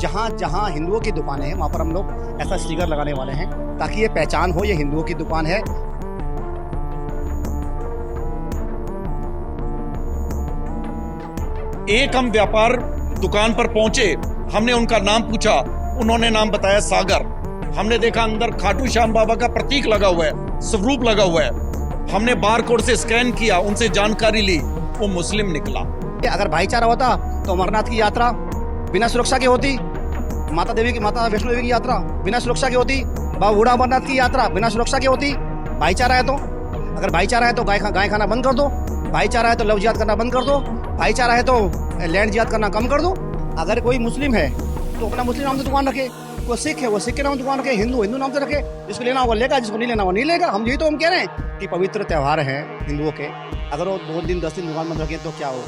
जहाँ जहाँ हिंदुओं की दुकानें हैं वहाँ पर हम लोग ऐसा स्टिकर लगाने वाले हैं ताकि ये पहचान हो, ये हिंदुओं की दुकान है। एक हम व्यापार दुकान पर पहुंचे, हमने उनका नाम पूछा, उन्होंने नाम बताया सागर। हमने देखा अंदर खाटू श्याम बाबा का प्रतीक लगा हुआ है, स्वरूप लगा हुआ है। हमने बार कोड से स्कैन किया, उनसे जानकारी ली, वो मुस्लिम निकला। अगर भाईचारा होता तो अमरनाथ की यात्रा बिना सुरक्षा की होती, माता वैष्णो देवी की यात्रा बिना सुरक्षा की होती, बाबा बूढ़ा अमरनाथ की यात्रा बिना सुरक्षा की होती। भाईचारा है तो, अगर भाईचारा है तो गाय खाना बंद कर दो, भाईचारा है तो लव जिहाद करना बंद कर दो, भाईचारा है तो लैंड जिहाद करना कम कर दो। अगर कोई मुस्लिम है तो अपना मुस्लिम नाम से दुकान रखे, कोई सिख है वो सिख के नाम दुकान रखे, हिंदू नाम से रखे, जिसको लेना होगा लेगा, जिसको नहीं लेना वो नहीं लेगा। हम यही तो हम कह रहे हैं कि पवित्र त्यौहार हैं हिंदुओं के, अगर वो 2 दिन 10 दिन दुकान बंद रखें तो क्या हो,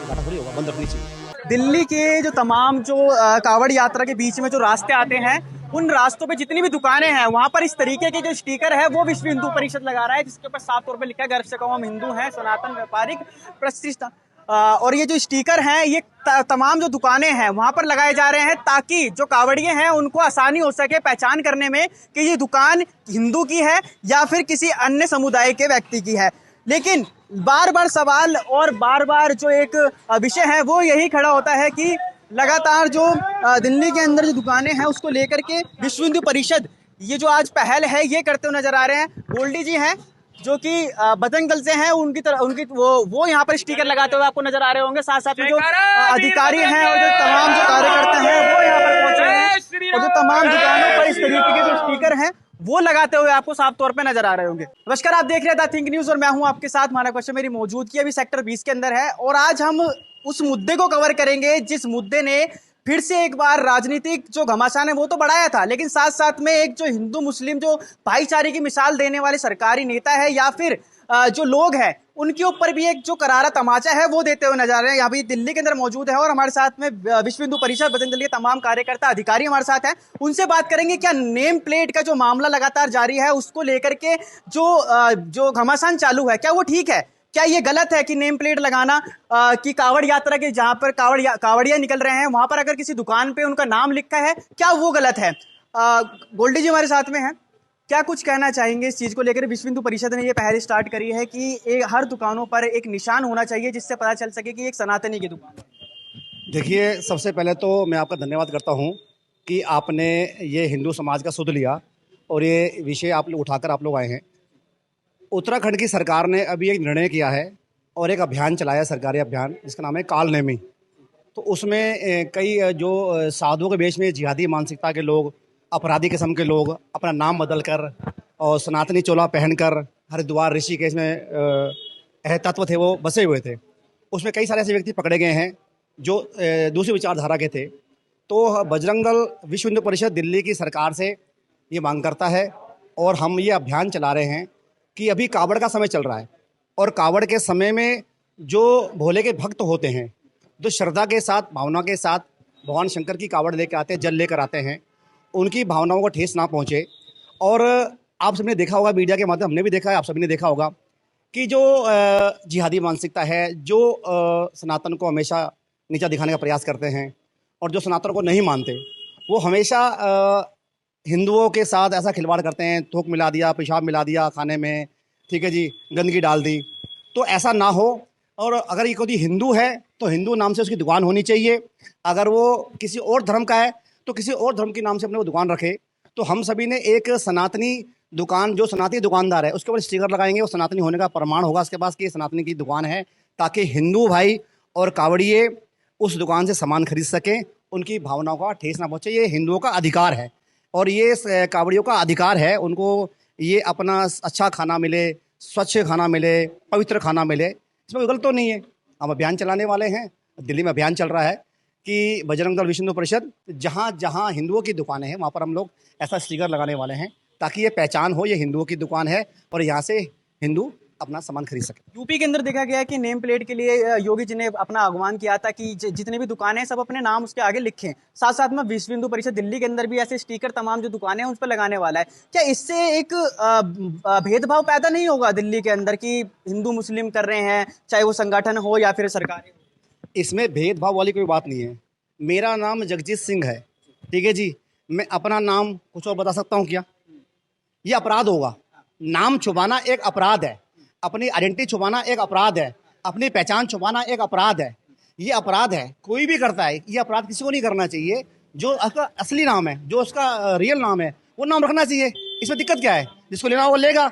घाटा थोड़ी होगा, बंद रखनी चाहिए। दिल्ली के जो तमाम जो कांवड़ यात्रा के बीच में जो रास्ते आते हैं, उन रास्तों पे जितनी भी दुकानें हैं वहां पर इस तरीके के जो स्टिकर है वो विश्व हिंदू परिषद लगा रहा है, जिसके ऊपर साफ तौर पे लिखा है गर्व से कहो हम हिंदू हैं, सनातन व्यापारिक प्रतिष्ठा। और ये जो स्टिकर हैं ये तमाम जो दुकानें हैं वहां पर लगाए जा रहे हैं ताकि जो कांवड़िए हैं उनको आसानी हो सके पहचान करने में कि ये दुकान हिंदू की है या फिर किसी अन्य समुदाय के व्यक्ति की है। लेकिन बार बार सवाल और बार बार जो एक विषय है वो यही खड़ा होता है कि लगातार जो दिल्ली के अंदर जो दुकानें हैं उसको लेकर के विश्व हिंदू परिषद ये जो आज पहल है ये करते हुए नजर आ रहे हैं। गोल्डी जी हैं जो कि बजरंग दल से हैं, उनकी वो यहाँ पर स्टिकर लगाते हुए आपको नजर आ रहे होंगे। साथ साथ में जो अधिकारी हैं और जो तमाम जो कार्यकर्ता हैं वो यहाँ पर पहुंचे हैं और जो तमाम दुकानों पर इस तरीके के जो स्टिकर हैं वो लगाते हुए आपको साफ तौर पे नजर आ रहे होंगे। नमस्कार, आप देख रहे हैं द थिंक न्यूज और मैं हूं आपके साथ मानव कश्यप। मेरी मौजूदगी अभी सेक्टर 20 के अंदर है और आज हम उस मुद्दे को कवर करेंगे जिस मुद्दे ने फिर से एक बार राजनीतिक जो घमासान है वो तो बढ़ाया था, लेकिन साथ साथ में एक जो हिंदू मुस्लिम जो भाईचारे की मिसाल देने वाले सरकारी नेता है या फिर जो लोग हैं उनके ऊपर भी एक जो करारा तमाचा है वो देते हुए नजर आ रहे हैं। यहाँ भी दिल्ली के अंदर मौजूद है और हमारे साथ में विश्व हिंदू परिषद बजरंग दल के तमाम कार्यकर्ता अधिकारी हमारे साथ हैं। उनसे बात करेंगे क्या नेम प्लेट का जो मामला लगातार जारी है उसको लेकर के जो घमासान चालू है क्या वो ठीक है, क्या ये गलत है कि नेम प्लेट लगाना कि कांवड़ यात्रा के जहां पर कांवड़िया निकल रहे हैं वहां पर अगर किसी दुकान पे उनका नाम लिखा है क्या वो गलत है। गोल्डी जी हमारे साथ में है, क्या कुछ कहना चाहेंगे इस चीज को लेकर। विश्व हिंदू परिषद ने ये पहल स्टार्ट करी है कि हर दुकानों पर एक निशान होना चाहिए जिससे पता चल सके कि एक सनातनी की दुकान है। देखिए, सबसे पहले तो मैं आपका धन्यवाद करता हूँ कि आपने ये हिंदू समाज का सुध लिया और ये विषय आप लोग उठाकर आप लोग आए हैं। उत्तराखंड की सरकार ने अभी एक निर्णय किया है और एक अभियान चलाया, सरकारी अभियान, जिसका नाम है काल नेमी। तो उसमें कई जो साधुओं के वेश में जिहादी मानसिकता के लोग, अपराधी किस्म के लोग अपना नाम बदल कर और सनातनी चोला पहनकर हरिद्वार ऋषिकेश में तत्व थे वो बसे हुए थे। उसमें कई सारे ऐसे व्यक्ति पकड़े गए हैं जो दूसरी विचारधारा के थे। तो बजरंग दल विश्व हिंदू परिषद दिल्ली की सरकार से ये मांग करता है और हम ये अभियान चला रहे हैं कि अभी कावड़ का समय चल रहा है और कावड़ के समय में जो भोले के भक्त होते हैं, जो श्रद्धा के साथ, भावना के साथ भगवान शंकर की कावड़ लेकर आते हैं, जल लेकर आते हैं, उनकी भावनाओं को ठेस ना पहुँचे। और आप सबने देखा होगा, मीडिया के माध्यम हमने भी देखा है, आप सभी ने देखा होगा कि जो जिहादी मानसिकता है, जो सनातन को हमेशा नीचा दिखाने का प्रयास करते हैं और जो सनातन को नहीं मानते वो हमेशा हिंदुओं के साथ ऐसा खिलवाड़ करते हैं, थूक मिला दिया, पेशाब मिला दिया खाने में, ठीक है जी, गंदगी डाल दी। तो ऐसा ना हो। और अगर ये कोई हिंदू है तो हिंदू नाम से उसकी दुकान होनी चाहिए। अगर वो किसी और धर्म का है तो किसी और धर्म के नाम से अपने वो दुकान रखे। तो हम सभी ने एक सनातनी दुकान, जो सनातनी दुकानदार है उसके ऊपर स्टिकर लगाएंगे, वो सनातनी होने का प्रमाण होगा उसके पास कि ये सनातनी की दुकान है, ताकि हिंदू भाई और कावड़िए उस दुकान से सामान खरीद सकें, उनकी भावनाओं का ठेस ना पहुँचे। ये हिंदुओं का अधिकार है और ये कावड़ियों का अधिकार है, उनको ये अपना अच्छा खाना मिले, स्वच्छ खाना मिले, पवित्र खाना मिले, इसमें कोई गलत तो नहीं है। हम अभियान चलाने वाले हैं, दिल्ली में अभियान चल रहा है कि बजरंग दल विश्व हिंदू परिषद जहाँ जहाँ हिंदुओं की दुकानें हैं वहाँ पर हम लोग ऐसा स्टिकर लगाने वाले हैं ताकि ये पहचान हो, ये हिंदुओं की दुकान है और यहाँ से हिंदू अपना सामान खरीद सके। यूपी के अंदर देखा गया है कि नेम प्लेट के लिए योगी जी ने अपना आह्वान किया था कि जितने भी दुकानें हैं सब अपने नाम उसके आगे लिखें। साथ साथ में विश्व हिंदू परिषद दिल्ली के अंदर भी ऐसे स्टिकर तमाम जो दुकानें हैं उस पर लगाने वाला है। क्या इससे एक भेदभाव पैदा नहीं होगा दिल्ली के अंदर कि हिंदू मुस्लिम कर रहे हैं, चाहे वो संगठन हो या फिर सरकार हो? इसमें भेदभाव वाली कोई बात नहीं है। मेरा नाम जगजीत सिंह है, ठीक है जी। मैं अपना नाम कुछ और बता सकता हूँ क्या? ये अपराध होगा। नाम छुपाना एक अपराध है, अपनी आइडेंटिटी छुपाना एक अपराध है, अपनी पहचान छुपाना एक अपराध है। ये अपराध है, कोई भी करता है ये अपराध। किसी को नहीं करना चाहिए। जो उसका असली नाम है, जो उसका रियल नाम है, वो नाम रखना चाहिए। इसमें दिक्कत क्या है? जिसको लेना होगा लेगा।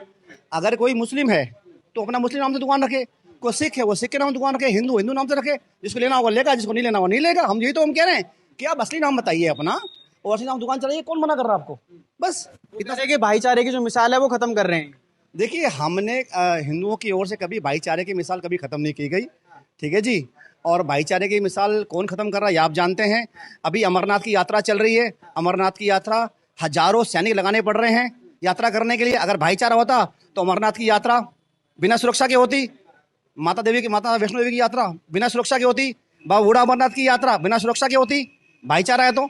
अगर कोई मुस्लिम है तो अपना मुस्लिम नाम से दुकान रखे, कोई सिख है वो सिख के नाम दुकान रखे, हिंदू हिंदू नाम से रखे। जिसको लेना होगा लेगा, जिसको नहीं लेना होगा नहीं लेगा। हम यही तो हम कह रहे हैं कि आप असली नाम बताइए अपना, और असली नाम दुकान चलाइए। कौन मना कर रहा है आपको? बस इतना से कि भाईचारे की जो मिसाल है वो खत्म कर रहे हैं। देखिए, हमने हिंदुओं की ओर से कभी भाईचारे की मिसाल कभी ख़त्म नहीं की गई, ठीक है जी। और भाईचारे की मिसाल कौन ख़त्म कर रहा है ये आप जानते हैं। अभी अमरनाथ की यात्रा चल रही है। अमरनाथ की यात्रा हजारों सैनिक लगाने पड़ रहे हैं यात्रा करने के लिए। अगर भाईचारा होता तो अमरनाथ की यात्रा बिना सुरक्षा के होती। माता वैष्णो देवी की यात्रा बिना सुरक्षा की होती। बाबा बूढ़ा अमरनाथ की यात्रा बिना सुरक्षा की होती। भाईचारा है तो,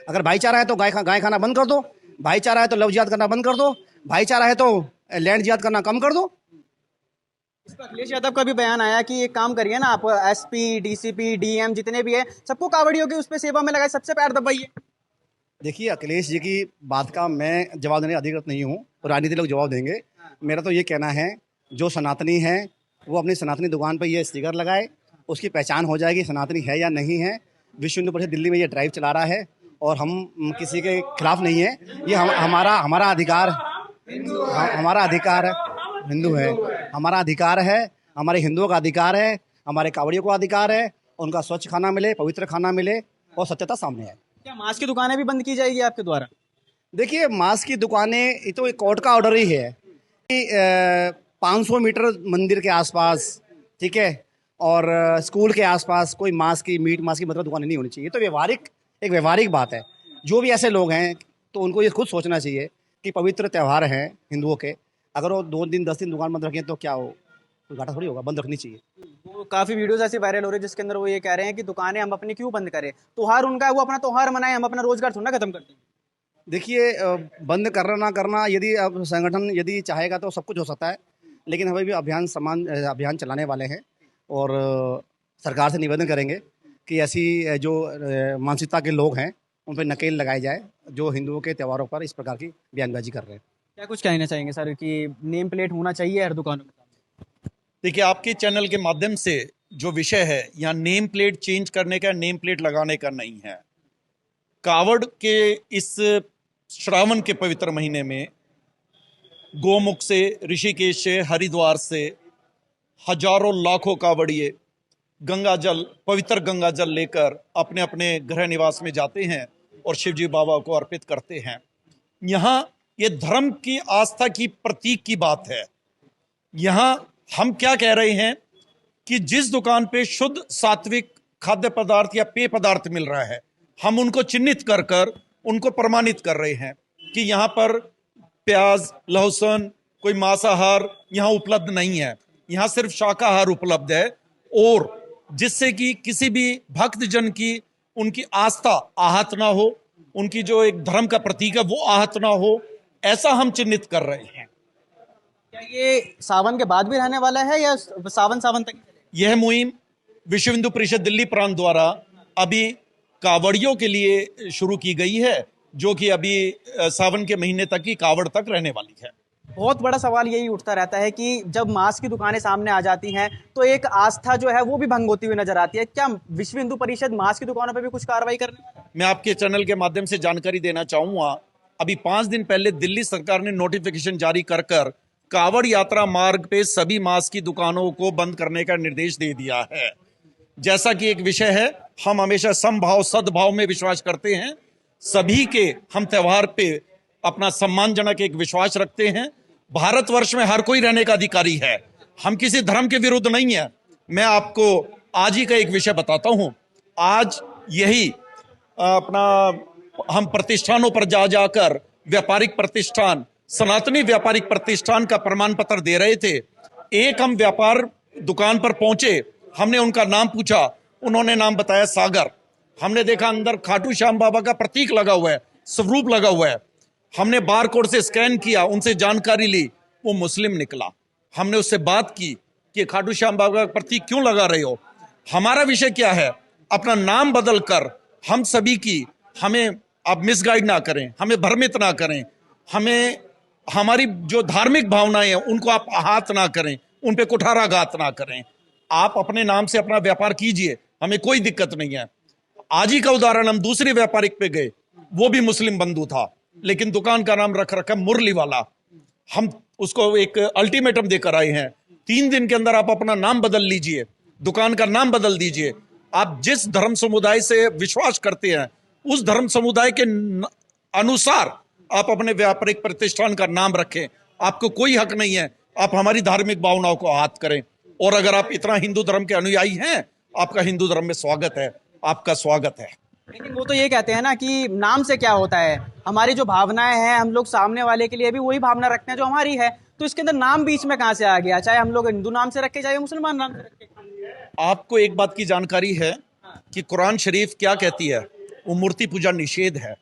अगर भाईचारा है तो गाय खाना बंद कर दो। भाईचारा है तो लव जिहाद करना बंद कर दो। भाईचारा है तो लैंड जिहाद करना कम कर दो। इस पर अखिलेश यादव का भी बयान आया कि एक काम करिए ना, आप एसपी, डीसीपी, डीएम जितने भी है सबको कावड़ियों की उस पर सेवा में लगाए, सबसे पैर दबाइए। देखिए, अखिलेश जी की बात का मैं जवाब देने अधिकृत नहीं हूँ, राजनीति लोग जवाब देंगे। मेरा तो ये कहना है, जो सनातनी है वो अपनी सनातनी दुकान पर ये स्टिकर लगाए, उसकी पहचान हो जाएगी सनातनी है या नहीं है। विश्व हिंदू परिषद दिल्ली में ये ड्राइव चला रहा है और हम किसी के खिलाफ नहीं है। ये हमारा अधिकार, हमारा अधिकार है। हिंदू है, हमारा अधिकार है, हमारे हिंदुओं का अधिकार है, हमारे कावड़ियों को अधिकार है। उनका स्वच्छ खाना मिले, पवित्र खाना मिले और सत्यता सामने आए। क्या मांस की दुकानें भी बंद की जाएगी आपके द्वारा? देखिए, मांस की दुकानें, ये तो एक कोर्ट का ऑर्डर ही है कि 500 मीटर मंदिर के आसपास, ठीक है, और स्कूल के आसपास कोई मांस की मतलब दुकानें नहीं होनी चाहिए। ये तो एक व्यवहारिक बात है। जो भी ऐसे लोग हैं तो उनको ये खुद सोचना चाहिए कि पवित्र त्यौहार हैं हिंदुओं के, अगर वो 2 दिन 10 दिन दुकान बंद रखें तो क्या हो, कोई घाटा थोड़ी होगा। बंद रखनी चाहिए। वो काफी वीडियोस ऐसे वायरल हो रहे हैं जिसके अंदर वो ये कह रहे हैं कि दुकानें हम अपनी क्यों बंद करें, त्योहार उनका है, वो अपना त्योहार मनाएं, हम अपना रोजगार थोड़ा खत्म करते हैं। देखिए, बंद करना ना करना, यदि अब संगठन यदि चाहेगा तो सब कुछ हो सकता है। लेकिन हमें भी अभियान चलाने वाले हैं और सरकार से निवेदन करेंगे कि ऐसी जो मानसिकता के लोग हैं उन पर नकेल लगाई जाए जो हिंदुओं के त्योहारों पर इस प्रकार की बयानबाजी कर रहे हैं। क्या कुछ कहना चाहेंगे सर कि नेम प्लेट होना चाहिए हर दुकानों में? देखिए, आपके चैनल के माध्यम से जो विषय है, यहाँ नेम प्लेट चेंज करने का, नेम प्लेट लगाने का नहीं है। कावड़ के इस श्रावण के पवित्र महीने में गोमुख से, ऋषिकेश से, हरिद्वार से हजारों लाखों कावड़िए पवित्र गंगा जल लेकर अपने अपने गृह निवास में जाते हैं और शिवजी बाबा को अर्पित करते हैं। यहाँ ये धर्म की आस्था की प्रतीक की बात है। यहाँ हम क्या कह रहे हैं कि जिस दुकान पे शुद्ध सात्विक खाद्य पदार्थ या पेय पदार्थ मिल रहा है, हम उनको चिन्हित कर कर उनको प्रमाणित कर रहे हैं कि यहाँ पर प्याज, लहसुन, कोई मांसाहार यहाँ उपलब्ध नहीं है। यहाँ सिर्फ शाकाहार उपलब्ध है, और जिससे कि किसी भी भक्त जन की उनकी आस्था आहत ना हो, उनकी जो एक धर्म का प्रतीक है वो आहत ना हो, ऐसा हम चिन्हित कर रहे हैं। क्या ये सावन के बाद भी रहने वाला है या सावन तक? यह मुहिम विश्व हिंदू परिषद दिल्ली प्रांत द्वारा अभी कावड़ियों के लिए शुरू की गई है, जो कि अभी सावन के महीने तक की कावड़ तक रहने वाली है। बहुत बड़ा सवाल यही उठता रहता है कि जब मांस की दुकानें सामने आ जाती हैं तो एक आस्था जो है वो भी भंग होती हुई नजर आती है। क्या विश्व हिंदू परिषद मांस की दुकानों पर भी कुछ कार्रवाई करने? मैं आपके चैनल के माध्यम से जानकारी देना चाहूंगा, अभी 5 दिन पहले दिल्ली सरकार ने नोटिफिकेशन जारी कर कावड़ यात्रा मार्ग पे सभी मांस की दुकानों को बंद करने का निर्देश दे दिया है। जैसा कि एक विषय है, हम हमेशा समभाव सद्भाव में विश्वास करते हैं। सभी के हम त्योहार पे अपना सम्मानजनक एक विश्वास रखते हैं। भारतवर्ष में हर कोई रहने का अधिकारी है, हम किसी धर्म के विरुद्ध नहीं है। मैं आपको आज ही का एक विषय बताता हूं। आज यही अपना हम प्रतिष्ठानों पर जाकर व्यापारिक प्रतिष्ठान, सनातनी व्यापारिक प्रतिष्ठान का प्रमाण पत्र दे रहे थे। एक हम व्यापार दुकान पर पहुंचे, हमने उनका नाम पूछा, उन्होंने नाम बताया सागर। हमने देखा अंदर खाटू श्याम बाबा का प्रतीक लगा हुआ है, स्वरूप लगा हुआ है। हमने बार कोड से स्कैन किया, उनसे जानकारी ली, वो मुस्लिम निकला। हमने उससे बात की कि खाटू श्याम बाबा का प्रतीक क्यों लगा रहे हो। हमारा विषय क्या है, अपना नाम बदल कर हम सभी की, हमें आप मिसगाइड ना करें, हमें भ्रमित ना करें, हमें हमारी जो धार्मिक भावनाएं हैं उनको आप आहत ना करें, उन पे कुठाराघात ना करें। आप अपने नाम से अपना व्यापार कीजिए, हमें कोई दिक्कत नहीं है। आज ही का उदाहरण, हम दूसरे व्यापारिक पे गए, वो भी मुस्लिम बंधु था, लेकिन दुकान का नाम रख रखा मुरली वाला। हम उसको एक अल्टीमेटम देकर आए हैं, 3 दिन के अंदर आप अपना नाम बदल लीजिए, दुकान का नाम बदल दीजिए। आप जिस धर्म समुदाय से विश्वास करते हैं उस धर्म समुदाय के अनुसार आप अपने व्यापारिक प्रतिष्ठान का नाम रखें। आपको कोई हक नहीं है आप हमारी धार्मिक भावनाओं को आहत करें। और अगर आप इतना हिंदू धर्म के अनुयायी हैं, आपका हिंदू धर्म में स्वागत है, आपका स्वागत है। लेकिन वो तो ये कहते हैं ना कि नाम से क्या होता है, हमारी जो भावनाएं हैं हम लोग सामने वाले के लिए भी वही भावना रखते हैं जो हमारी है, तो इसके अंदर नाम बीच में कहाँ से आ गया? चाहे हम लोग हिंदू नाम से रखे, चाहे मुसलमान नाम से रखे। आपको एक बात की जानकारी है कि कुरान शरीफ क्या कहती है? वो मूर्ति पूजा निषेध है।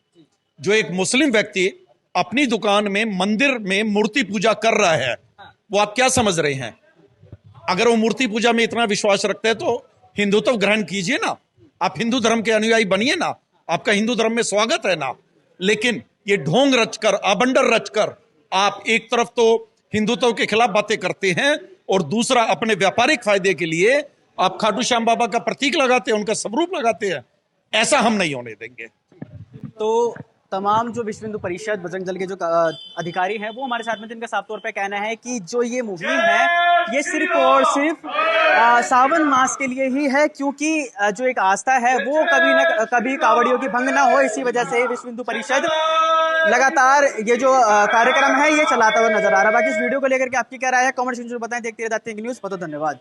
जो एक मुस्लिम व्यक्ति अपनी दुकान में मंदिर में मूर्ति पूजा कर रहा है, वो आप क्या समझ रहे हैं? अगर वो मूर्ति पूजा में इतना विश्वास रखते हैं तो हिंदुत्व ग्रहण कीजिए ना, आप हिंदू धर्म के अनुयायी बनिए ना, आपका हिंदू धर्म में स्वागत है ना। लेकिन ये ढोंग रचकर, आबंडर रचकर आप एक तरफ तो हिंदुत्व के खिलाफ बातें करते हैं और दूसरा अपने व्यापारिक फायदे के लिए आप खाटू श्याम बाबा का प्रतीक लगाते हैं, उनका स्वरूप लगाते हैं। ऐसा हम नहीं होने देंगे। तो तमाम जो विश्व हिंदू परिषद बजरंग दल के जो अधिकारी हैं वो हमारे साथ में, जिनका साफ तौर पे कहना है कि जो ये मुहिम है ये सिर्फ और सिर्फ सावन मास के लिए ही है, क्योंकि जो एक आस्था है वो कभी न कभी कावड़ियों की भंग ना हो, इसी वजह से विश्व हिंदू परिषद लगातार ये जो कार्यक्रम है ये चलाता हुआ नजर आ रहा है। बाकी इस वीडियो को लेकर के आपकी क्या राय है, कमेंट सेक्शन में बताएं। देखते रहिए दैट न्यूज़। बहुत धन्यवाद।